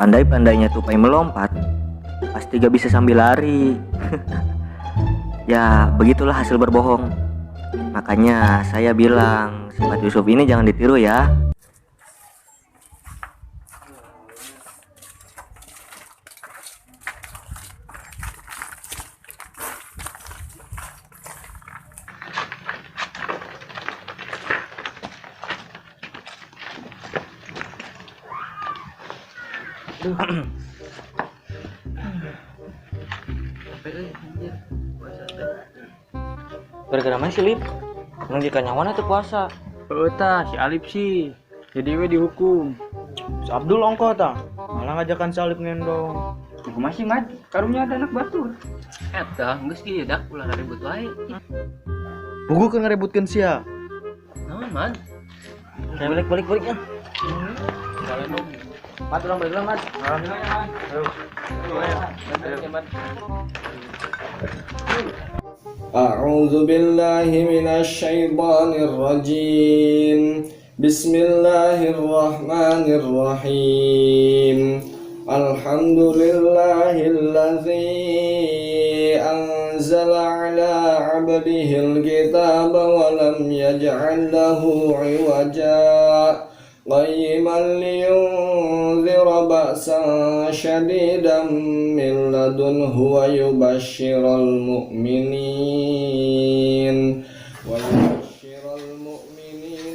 Pandai-pandainya tupai melompat, pasti gak bisa sambil lari. Ya, begitulah hasil berbohong. Makanya saya bilang, sifat Yusuf ini jangan ditiru ya. Gara-gara mana sih, Lip? Emang jika nyawana tuh puasa. Tah, si Alip sih. Jadi we dihukum. Si Abdul ongko tah. Malah ngajakan si Alip ngendong. Hukum masih mad, karunya ada anak batur. Eta, geus kieu dak ulah ribut wae. Buku kan ngerebutkeun sia. Naon, Mad? Saya balik ya. Jalan dong. Mat, ulang balik Mat. Alhamdulillah ya, Mat. Ayo. أعوذ بالله من الشيطان الرجيم بسم الله الرحمن الرحيم الحمد لله الذي أنزل على عبده الكتاب ولم يجعل له عوجا قيما لينذر بأسا شديدا من لدنه ويبشر المؤمنين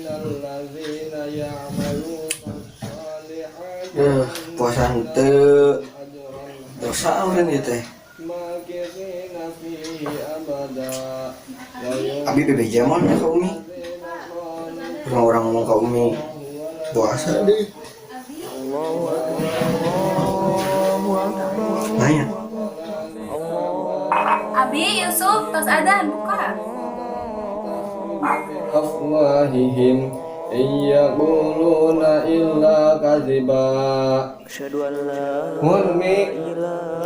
الذين يعملون الصالحات puasa henteu dosa urang ieu teh ماكثين فيه أبدا abi bebeja mon ka umi orang ngomong ka umi puasa deh nanya Abi, Yusuf, tos adan, buka. أفواههم إن يقولون إلا كذبا Asyhadu an la Murni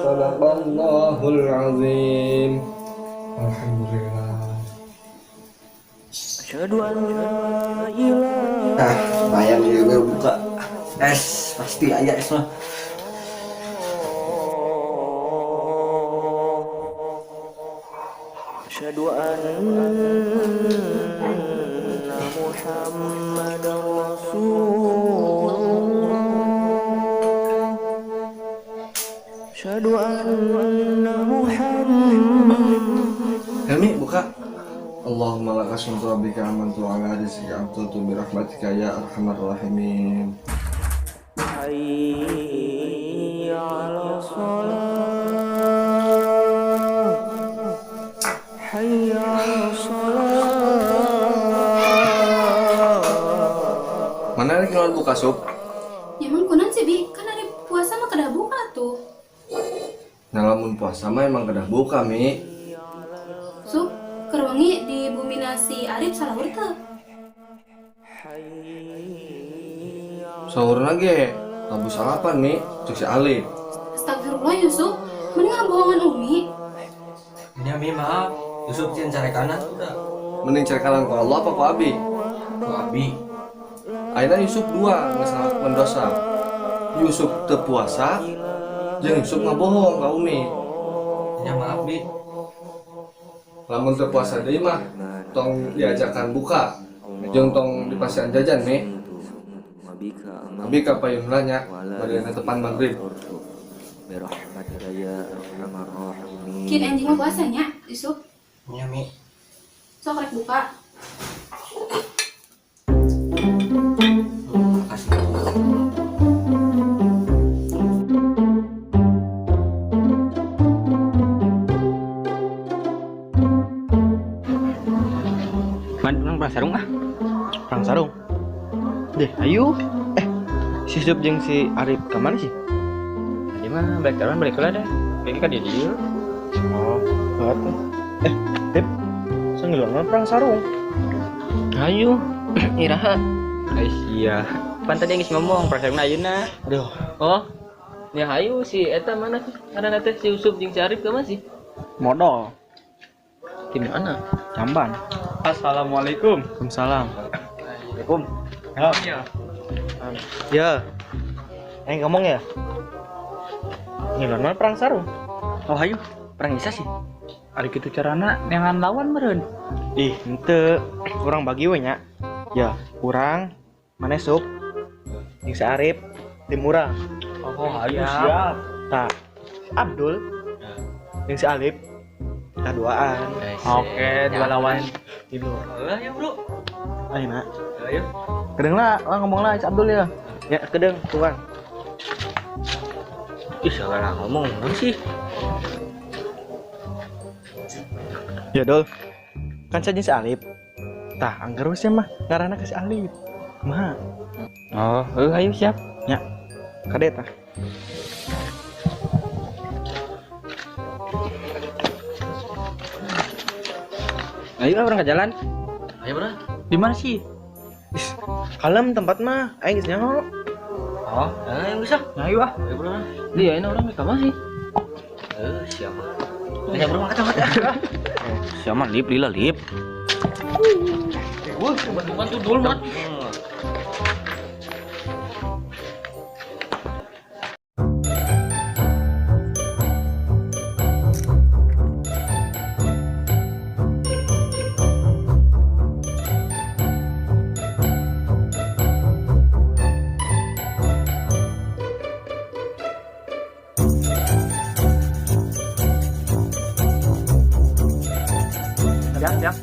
Sadaqallahul Azim. Alhamdulillah. Asyhadu an la ilaha bayang juga buka es pasti aya es mah Asyhadu anna Muhammadar Rasulullah. Asyhadu anna Muhammad. Helmi buka. Allahumma laka aslamtu rabbika amantu ala rizqika abtutu bi rahmatika ya arhamar rahimin. Hayya 'ala shalah. Hayya 'ala shalah. Mana nih keluar buka sup? Ya emang kunan sih, Bi. Kan hari puasa mah kada buka tuh. Ngalamun puasa mah emang kedah buka Mi. Sup, kerwangi di bumi nasi Arif salahur tuh. Sahur lagi. Labu sarapan Mi. Cek si Ali. Astagfirullah, Yusuf. Mending bohongan Umi. ini ami maaf Yusuf cien cari kanan udah Mending cari kanan ke Allah apa ke Abi? ku abi Akhirnya Yusuf dua ngesalah mendosa. Yusuf terpuasa. Jeung Yusuf ngabohong ka Umi. ini maaf bi Lamun terpuasa deui mah tong diajakan buka. Jeung tong dipasihan jajan Mi. Abi ka payunna nya bariana tepan maghrib. Birahmatika ya arhamar rahimin. Kin anjing mah puasanya, Yusuf. ini ami Sok rek buka. kasih Man, perang sarung ah. Perang sarung. Deh, ayo. Si Yusuf jeung si Arif ke mana sih? Tadi mah balik taruhan balik lah deh. Kayaknya kan dia dia. Oh, betul. Dep. Senggelang perang sarung. Ayo, iraha. Aisyah. Pan tadi geus ngomong perang sarung ayeuna. Aduh, Oh. Ya ayo si eta mana sih? Karena teh si Yusuf jeung si Arif ke mana sih? modal. Di mana? Jamban. Assalamualaikum. Waalaikumsalam. Assalamualaikum. Ya. Ngomong ya. Ngilangan perang sarung. Oh hayu, perang isa sih. Ari kitu carana neangan lawan meureun. Ih, henteu. Urang bagi we nya. Ya, urang maneh sup. Jeung si Arif tim urang. Oh hayu Siap. Tah, si Abdul jeung si Alif kita duaan. Oke, dua lawan. Gitu. Ayo bro. Ayeuna. Ayo. Kedeng lah, ngomong lah si Abdul ya. Ya, kedeng tuang. Ih, salah ngomong sih. Ya Dol, kan saja si Alif. Tah, anggar wis mah ngaranna ke si Alif. Kumaha? Oh, ayo siap. Ya. Kade tah. Ayo lah orang ke jalan. Ayo bro. Di mana sih? Kalem tempat mah, aing geus nyaho. Oh, ayo bisa. Ayo ah. Ayo bro. Dia ini orang ke mana sih? Siapa? Tanya bro kacamata. Siapa lip lila lip. Wah, bukan tuh dulu mat. Jak.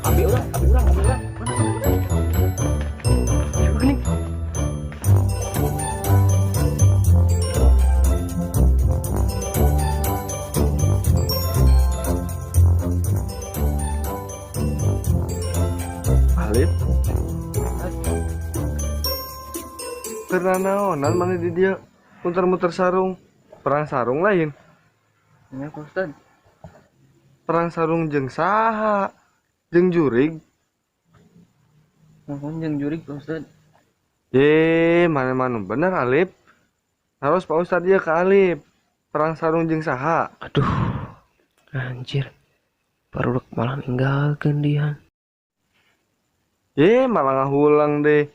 Ambil orang. Mana? Ini. Alif. Karena naonan mana di dia muter-muter sarung. Perang sarung lain. Ya, Ustaz. Perang sarung jeung saha? Jeung jurig. Mohon jeung jurig Ustaz. Mana bener Alif. Harus Pak Ustad dia ke Alif. Perang sarung jeung saha? Aduh. Anjir. Baru malah ninggalkeun dia. Malah ngahulang deh.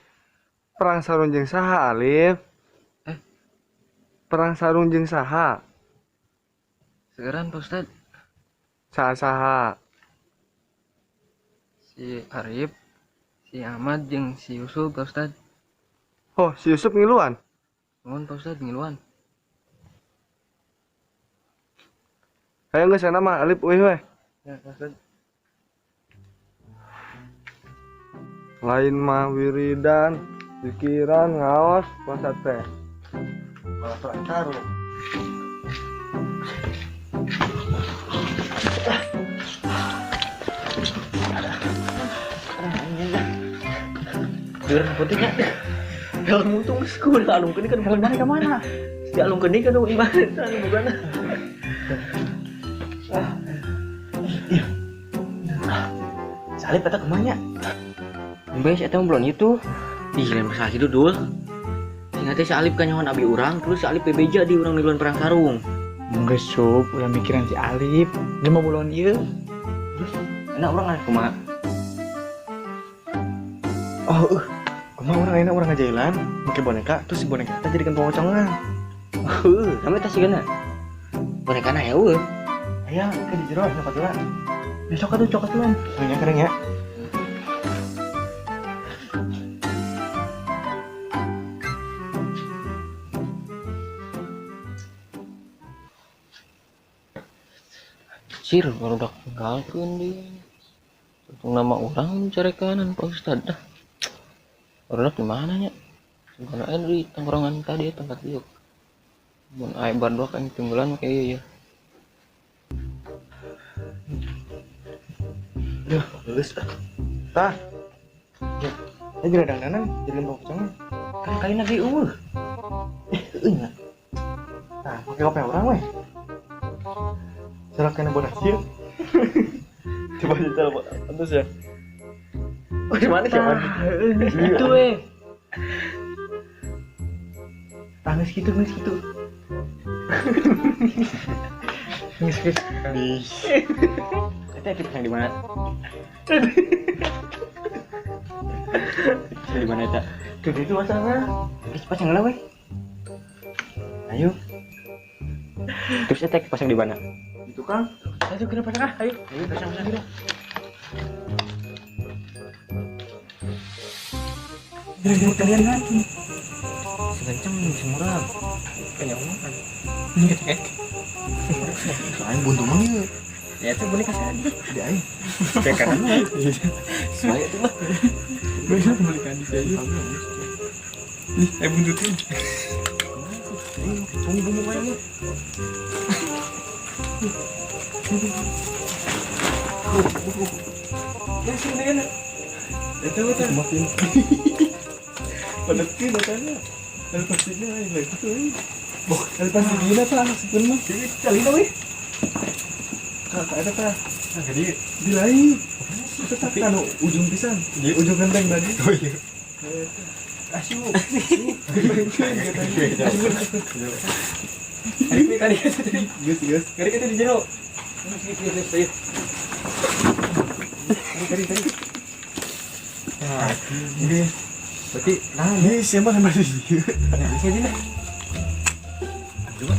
Perang sarung jeung saha Alif? Perang sarung jeung saha? Sekarang Pak Ustad. Saha-saha? Si Arif, si Ahmad, jeung si Yusuf Pak Ustad. Oh, si Yusuf ngiluan? Mohon Pak Ustad ngiluan. Ayo geus sana mah Alif euy we. Ya Pak Ustad. Lain mah wiridan, pikiran ngaos puasa teh. Malah perang sarung. Dur putihnya. Kalau muntung sekolah alung kene kan mana ke mana? Si alung kene kan ibarat anu bugana. Salib kata kemana? Mbak saya tahu belum itu. Ih, lain masalah itu dul. Ingatnya si Alip kan nyawan abi urang, terus si Alip bebeja di urang niluan perang sarung. Enggak sup, udah mikiran si Alif. Dia mau bulan ieu. Terus enak urang kan kumaha? Oh, kumaha urang ayeuna urang ngajailan, make boneka, terus si boneka teh jadikan pocongan. Sampai tas sigana. Boneka na ya eueuh. Aya, ke di jero nya paturan. Besok atuh cokot tuan. Nya kering ya. Cir, kalau udah tinggalkan dia. Untung nama orang mencari kanan Pak Ustad dah. Orang di mana nya? Sebenarnya di tongkrongan tadi tempat dia. Mun ai berdua kan tunggulan kayak ya. Duh, geus tah. Ya, jadi dandanan jadi pocongan. Kan kaina ge eueuh. Ingat. Nah, pakai kopi orang weh. Salah kena bodas sih. Coba coba antus ya. Oh, gimana sih, Man? Itu weh. Tangis gitu. Nges. Teh dipasang di mana? Di mana tak? Tuh itu masalahnya. Terus pasang lah weh. Ayo. Terus teh pasang di mana? Itu kan. Ayo kita pasang ah. Ayo pasang kita. Jangan kalian lagi. Segancang semurah. Kayak omongan. Soalnya buntu mah Ya itu boleh kasih aja. tidak aing. Kayak kan. Soalnya itu mah. Bisa belikan di saya. Ih, buntutin. Bunyi mana? Ya sini kan. Itu betul. Makin. Pada sini katanya. Lepas ini lagi tuh. Lepas ini apa sebenarnya? Kali ini. Kakak ada kah? Nah, jadi dilai. Tetap kan ujung pisan. Di ujung genteng tadi. Oh iya. Asyik. Kali kata tadi. Gus. Kali kata di jero. Kali. Nah, ini berarti ini siapa yang masih di sini nih? Coba.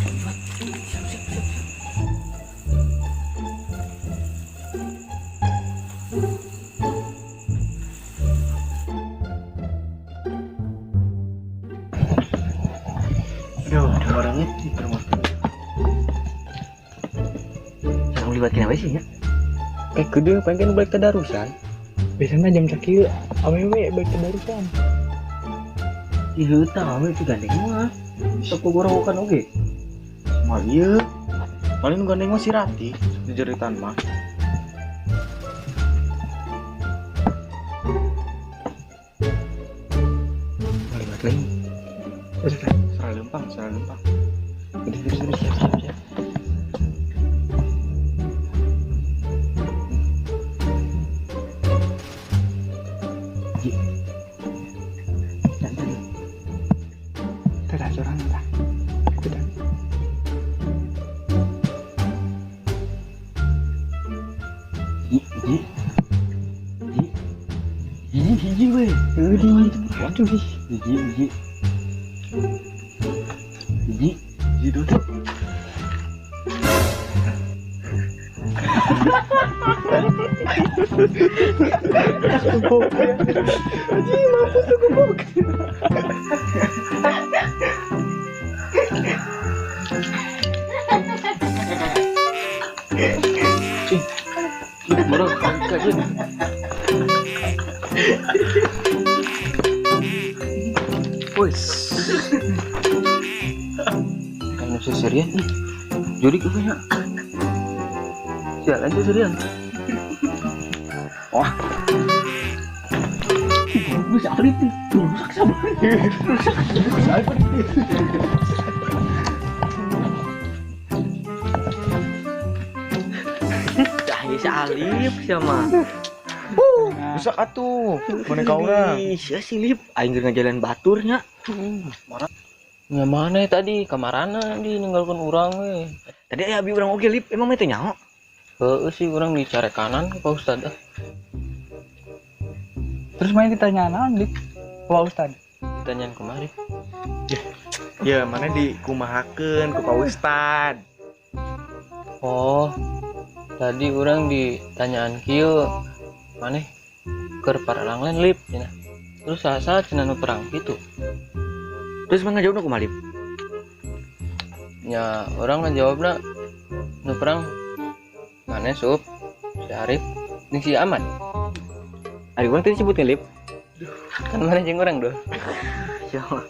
Orangnya di rumah. Yang libatkan apa sih ya? Kudu pengen balik tadarusan. Biasanya jam sakit awewe balik tadarusan. Iya tahu itu gandeng mah. Toko gorowokan oge. Mal ieu. Paling gandeng mah si Rati di jeritan mah. Libat lagi. Serah lempang. Udah siap. Tidak curang lah. Tidak. Hiji weh. Waduh nih. Hiji. Duduk. Kan seserian nih. Jadi kayaknya. Sialan seserian. Wah. Bisa Arif nih. Rusak sama. Si Alif sama. Rusak atuh. Boneka orang. Sia si Lip aing keur ngajalan baturnya. Nya mana tadi kamarana di ninggalkan orang we. Tadi aya abi urang oge Lip, emang mah teh nyaho? Heueuh sih urang di care kanan ke Pak Ustad. Terus main ditanya naon Lip? Pak Ustad. Ditanyaan kemari. Ya mana dikumahakeun ku Pak Ustad. Oh. Tadi orang ditanyaan kieu maneh keur paralang lain Lip cenah. Terus saha cenah nu perang kitu. Terus mah ngajawabna kumaha Lip? Nya orang ngajawabna nu perang maneh Sup, si Arif, jeung si Aman. Ari urang tadi sebutnya Lip. Kan maneh jeung urang doh. Siapa?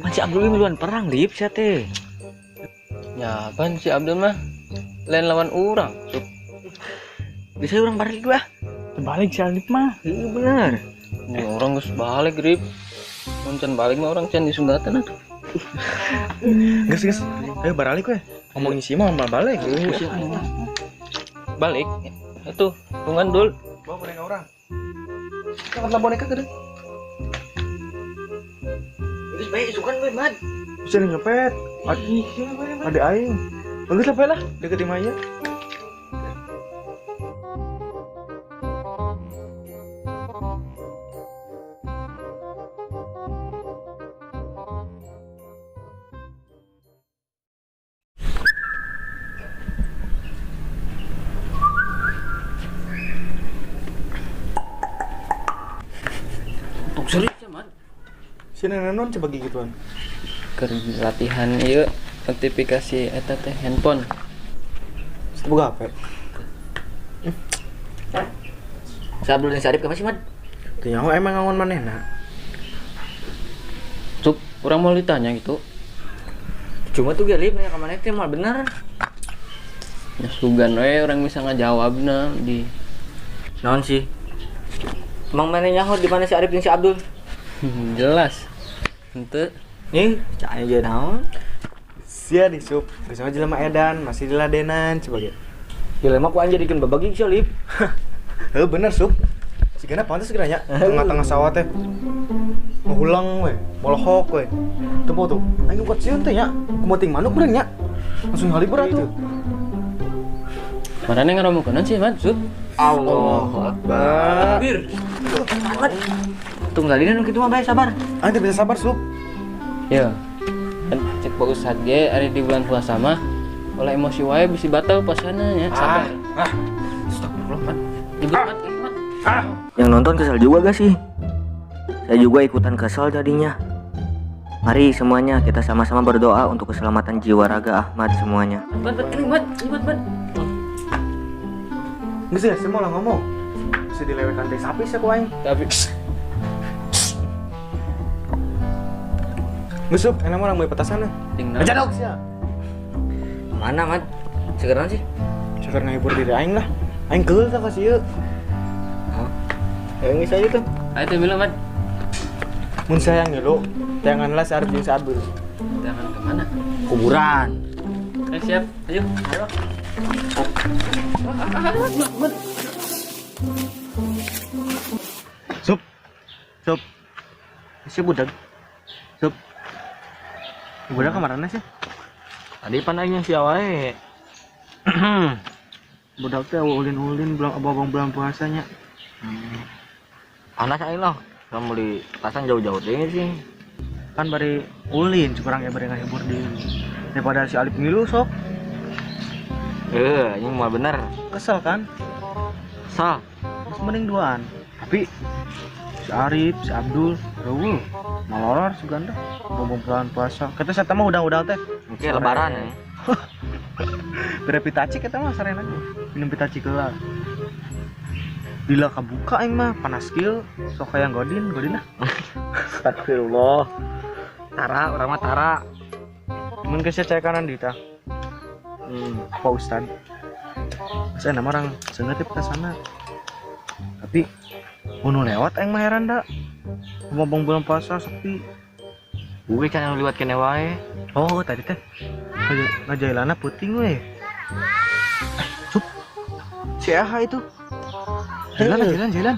Pan si Abdul miluan perang Lip sia teh. Nya pan si Abdul mah lain lawan urang, Sup. Bisa urang balik gua. Terbalik si Alif mah. Iya bener. Nya urang geus balik Rip. Mun can balik mah urang can disundatan atuh. Geus. Ayo baralik we. Ngomongin si mah balik. Balik. Atuh, tungan dul. Bawa boneka orang. Angkatlah boneka ke. Geus bae isukan we, Mad. Bisa ngepet. Ada aing. Bagus lah lah, deketin Maya. Cina nanon coba gituan. Kerja latihan ieu notifikasi eta teh handphone. Boga HP. Si Abdul dan si Arif kemana sih, Mad? Teu nyaho emang ngangon manehna. Sup, urang mau ditanya gitu. Cuma tuh Galip nanya ke mana teh mal bener. Ya sugan we orang bisa ngajawabna di Naon sih? Emang mana nyaho di mana si Arif dan si Abdul? jelas. Henteu. Nih, cak aja naon. Sia di sup. Geus mah jelema edan, masih diladenan coba ge. Gila mah ku anjadikeun babagi si Alif. Heuh bener sup. Sigana pantes geranya tengah-tengah sawah teh. Ngulang we, molohok we. Teu tuh. Aing kuat sieun teh nya. Kumating manuk bener nya. Langsung halibur atuh. Marane ngaromukeun sih, Mat, Sup. Allahu Akbar. Bir. Tung tadi nu kitu mah bae sabar. Ante bisa sabar sup. Ya. Kan cek Pak Ustad ge ari di bulan puasa mah olah emosi wae bisi batal puasana nya. Sabar. Astagfirullah, Mat. Ribut, Mat, ribut, Mat. Yang nonton kesel juga gak sih? Saya juga ikutan kesel jadinya. Mari semuanya kita sama-sama berdoa untuk keselamatan jiwa raga Ahmad semuanya. Mat, ini Mat, ribut, Mat. Geus ya semua lah ngomong. Bisa dilewekan teh sapi sih ku aing. Tapi Geus sup, enak mah urang bae petasan. tinggal. Aja dok sia. Kemana Mat? Sekarang sih? Ceker ngahibur diri aing lah. Aing keul tah ka sieu. Yang bisa aja tuh. Ayo teh bilang, Mat. Mun sayang ya lo, janganlah si Arif jeung si Abdul. Jangan kemana? Kuburan. Siap. Ayo. Ayo. Sup. Sup. Si budak. Sup. Budak kamarana sih? Tadi pandangnya si wae. Budak teh ulin-ulin bulan abang bulan puasanya. Panas aja loh. Kamu di pasang jauh-jauh deh sih. Kan bari ulin curang ya bari ngahibur diri. Daripada si Alif ngilu sok. Ini mah bener. Kesel kan? Sal. Terus mending duaan. Tapi si Arif, si Abdul, Raul, maloror suganda. Bombong bulan puasa. Kita saya mah udah teh. Oke, lebaran ya. Bere pitaci kita mah sarena aja. Minum pitaci keula. Bila kabuka aing mah panas kieu, sok hayang godin lah. Astagfirullah. Tara, orang mah Tara. Mun geus cek kanan di tah. Pak Ustad. Saya nama orang sengatip ke sana. Tapi mau lewat aing mah heran da. Ngomong bulan puasa sepi. Gue kan yang liwat kene wae. Oh, tadi teh ngajailana puting we. Sup. Si Aha itu. Jalan.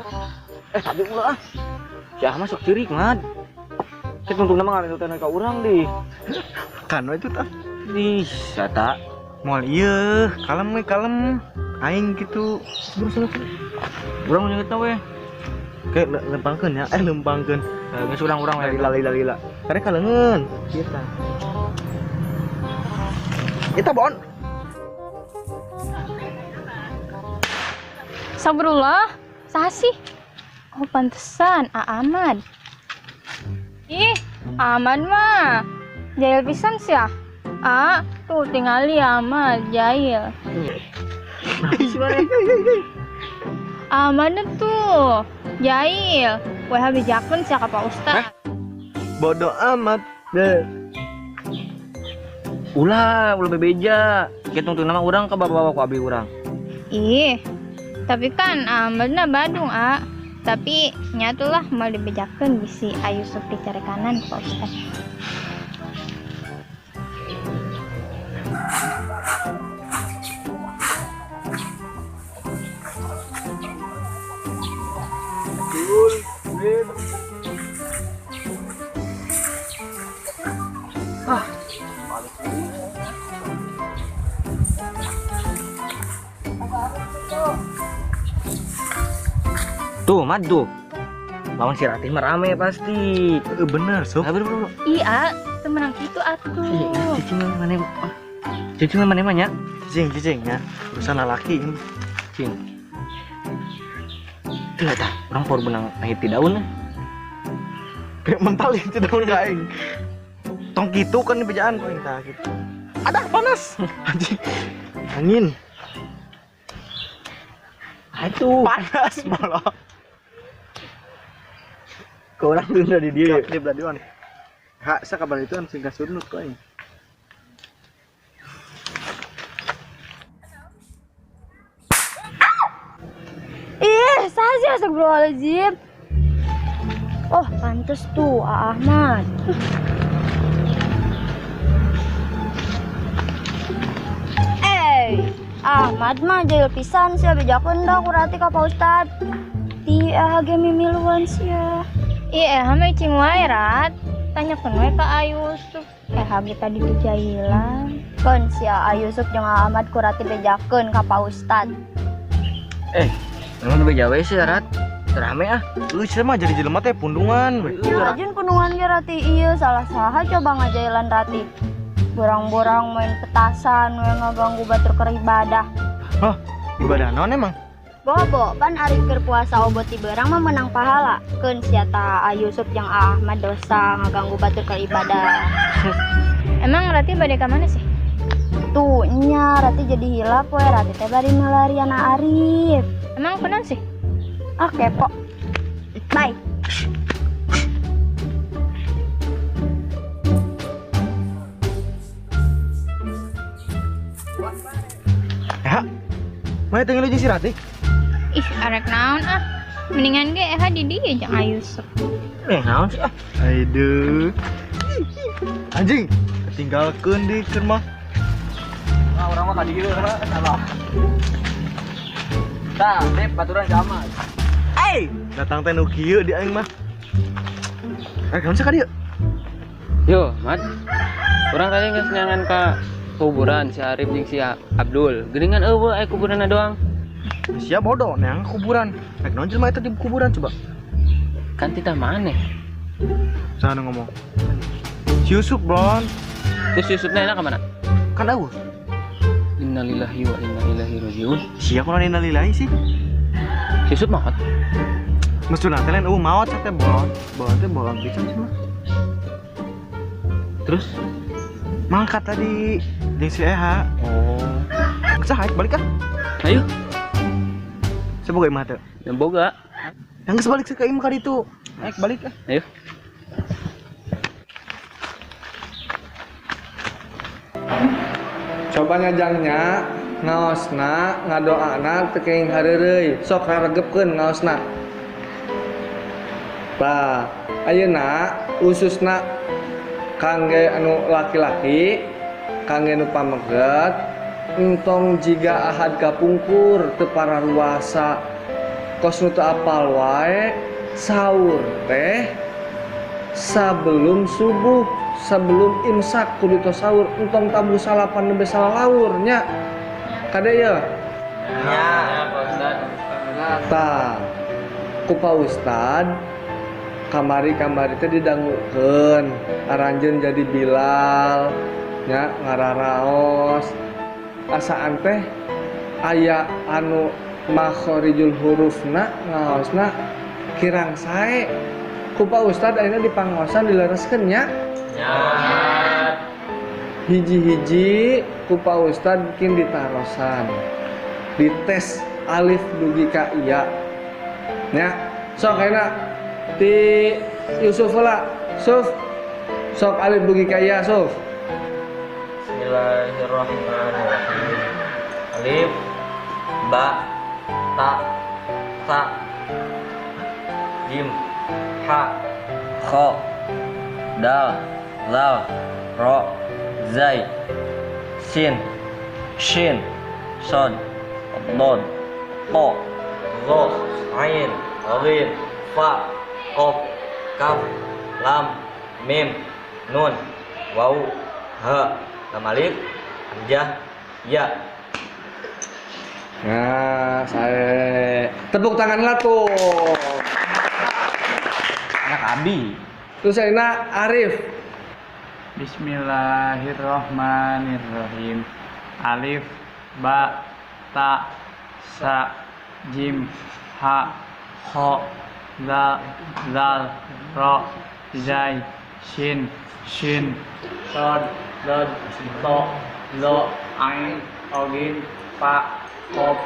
Tapi ulah ah. Si Ahmad sok cirik, Mad. Kita untuk nama ngaran utana ka urang di. Kan itu tah. Ih, sata. Moal ieu, kalem. Aing gitu. Urang nyeut we. Kayak lempangkeun ya. Lempangkeun. Geus urang-urang we lila. Karena kalengan kita. Kita bon. Sabrullah, sasi. Oh pantesan, Ahmad. Ih, Ahmad mah jahil pisan sih ya. Tuh tingali Ahmad jahil. Ahmad tuh jahil. Wah bijakeun sia ka Pak Ustad. Bodoh amat. Ulah bebeja. Kita untuk nama urang ka bawa ku abi urang. Ih, tapi kan Ahmadna Badung, tapi nyatulah mau dibejakeun bisi ayu sup dicari kanan Pak Ustad. Tuh, madu. Lawan si Ratih mah rame pasti. Bener, Sob. Bener. Iya, temenang gitu atuh. Cicing mana ya? Cicing ya. Urusan laki ini. Cing. Tuh tah, orang baru benang nahit di daun. Kayak mental itu daun kain. Tong gitu kan di bejaan kau entah gitu. Ada panas. Anjing. Angin. Aduh. Panas malah. Kau orang tunda di dia. Di belah dion. Hak sa kabar itu kan singkat sunut kau ini. Ih, saja astagfirullahaladzim. Oh, pantes tuh Ahmad. Ahmad mah jahil pisan sih bejakeun da kurati ka Pak Ustad. Ti hage mimiluan sia. Iya, mah cing wae rat. Tanyakeun we ka Ayusuf. Hage tadi tu jahilan. Keun sia Ayusuf jeung Ahmad kurati bejakeun ka Pak Ustad. Emang beja we sih Rat. Rame ah. Saya mah jadi jelema teh pundungan. Rajin pundungan ge rati ieu salah saha coba ngajailan rati. Borang-borang main petasan we ngaganggu batur keur ibadah. Hah, ibadah naon emang? Bobo, pan ari keur puasa obot ti beurang mah menang pahala. Keun sia ta Ayusuf jeung Ahmad dosa ngaganggu batur keur ibadah. Emang Rati bade ka mana sih? Tuh nya Rati jadi hilap we Rati teh bari melarian Arif. Emang kenal sih? Ah kepo. Bye. Ya, mana tinggal aja si Rati? Ih, arek naon ah. Mendingan ge di dieu jeung Ayusuf. Naon sih ah. Aduh. Anjing, tinggalkeun di keur mah. Orang mah ka dieu salah. Tah, Beb baturan sama. Datang teh nu kieu di aing mah. Kamu ka dieu? Yo, Mat. Orang tadi geus nyangan ka kuburan si Arif jeung si Abdul. Geuningan eueuh aya kuburanna doang. Sia bodoh neang kuburan. Rek naon jelema eta di kuburan coba? Kan tita maneh. Sana ngomong. Si Yusuf, Bron. Terus Yusufna enak ka mana? Kan eueuh. Innalillahi wa inna ilaihi rajiun. Sia kunaon innalillahi sih? Yusuf maot. Mestuna teh lain eueuh maot teh bolon. Bolon teh bolon pisan sih mah. Terus Mangkat tadi jeung si Eha. oh, Geus haid balik ah. ayo Semoga imah teh. yang boga. Yang geus balik ka imah ka ditu. Naik balik ah. Ayo. Coba ngajangnya ngaosna ngadoana teu kenging hareureuy sok raregepkeun ngaosna. Tah, ayeuna ususna kangge anu laki-laki kangge nu pameget entong jiga ahad kapungkur teu pararuasa kos nu teu apal wae sahur teh sebelum subuh sebelum imsak kudu tos sahur entong tabu salapan nembe salalaur nya kadaya Ya, Pak Ustad. tah ku Pak Ustad kamari teh didangukeun aranjeun jadi Bilal nya ngararaos asaan teh aya anu makhorijul hurufna ngaosna kirang sae ku Pak Ustad ayeuna di pangaosan dilereskeun nya hiji-hiji ku Pak Ustad bikin ditarosan dites alif dugi ka iya nya sok ayeuna ti Yusuf lah, Suf, sok alif dugi ka iya, Suf. Bismillahirrahmanirrahim. Alif, ba, ta, sa, jim, ha, kho, dal, zal, ro, zai, sin, shin, sod, dod, to, zo, ain, ghin, fa, Qaf, Kaf, Lam, Mim, Nun, Waw, Ha, Lam Alif, Hamzah, Ya. Nah, saya tepuk tangan lah tuh. Anak Abi. Terus saya Arif. Bismillahirrahmanirrahim. Alif, ba, ta, sa, jim, ha, kho, zal, ro, zai, sin, shin, son, đơn, to, lo, ain, ogin, pa, hop,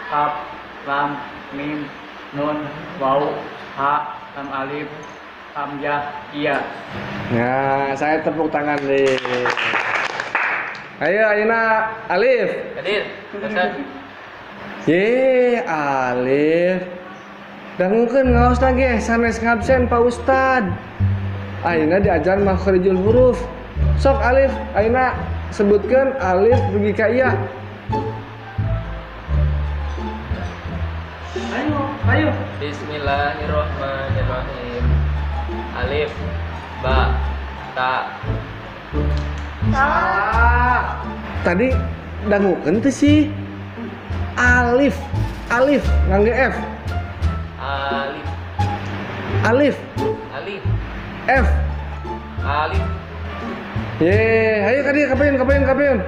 hap, lam, mim, nun, wau, ha, lam alif, hamzah, iya. Nah, saya tepuk tangan nih. Ayo, Aina, Alif. Hadir, Ustaz. Ye, Alif. Dangukeun ngaos lagi sanes ngabsen Pak Ustad. Aina diajar makhrijul huruf. Sok Alif, Aina sebutkeun alif dugi ka iya. Ayo. Bismillahirrahmanirrahim. Alif, ba, ta. Salah. Tadi dangukeun teh sih. Alif ngangge F. Alif, Alif alif, F. alif. Ye, ayo ka dieu kapeun.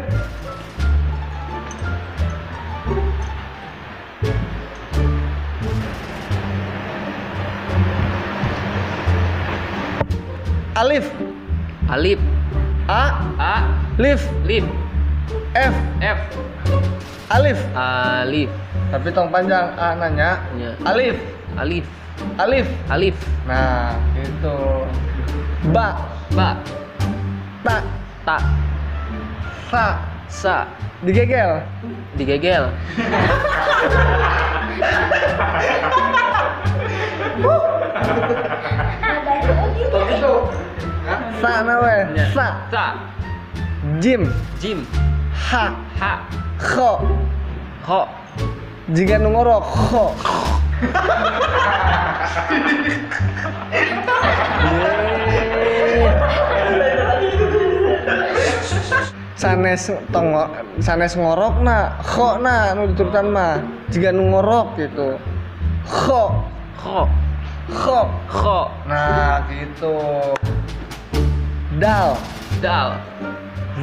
Alif, Alif, A, lif, Lif, lif, F, f, Alif. alif, Tapi tong panjang A nanya. Ya. Alif, alif, Alif. alif, Nah, gitu. Ba, ba, ta, ta, sa, sa, digegel. digegel. Sa nawe, sa, Sa, jim, jim, ha, ha, kho. ho, Jika nu ngorok, kho. Sanes ngorok na, kho na nu diturutan mah. Jika nu ngorok gitu. Kho, ho, kho. ho, Nah, gitu. Dal, dal,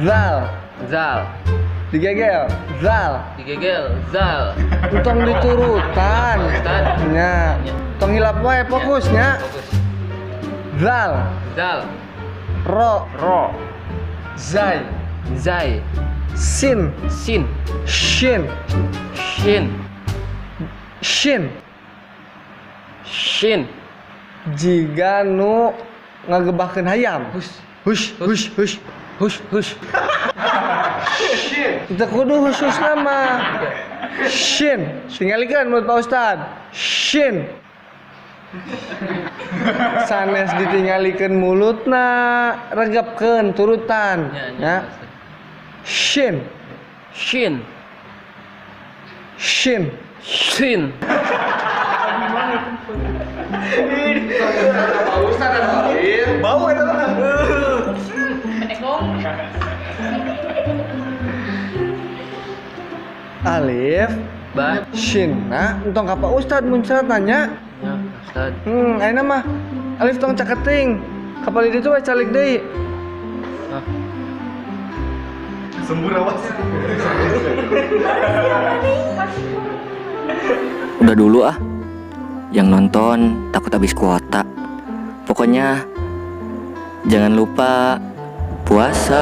zal, zal, digegel, zal. digegel, zal. Tong diturutan. Ustaz. Nya. Tong hilap wae fokusnya. Fokus. Zal, Zal, ro, ro, zai, zai, sin, sin, shin, shin, shin. shin. Jika nu ngagebahkeun hayam. Hush, hush. Hush, hush. Kita kudu khusus nama. Shin. Tingalikeun menurut Pak Ustad. Shin. Sanes ditinggalikeun mulutna, regepkeun turutan. Ya. Shin. Shin, Shin. shin. Bau itu mah. Alif, Ba, shin. Nah, entong ka Pak Ustad muncrat nanya. ya, Ustaz. Ayeuna mah Alif tong caketing. Kapal itu we calik deui. Ah, Udah dulu ah. Yang nonton takut habis kuota. Pokoknya jangan lupa puasa.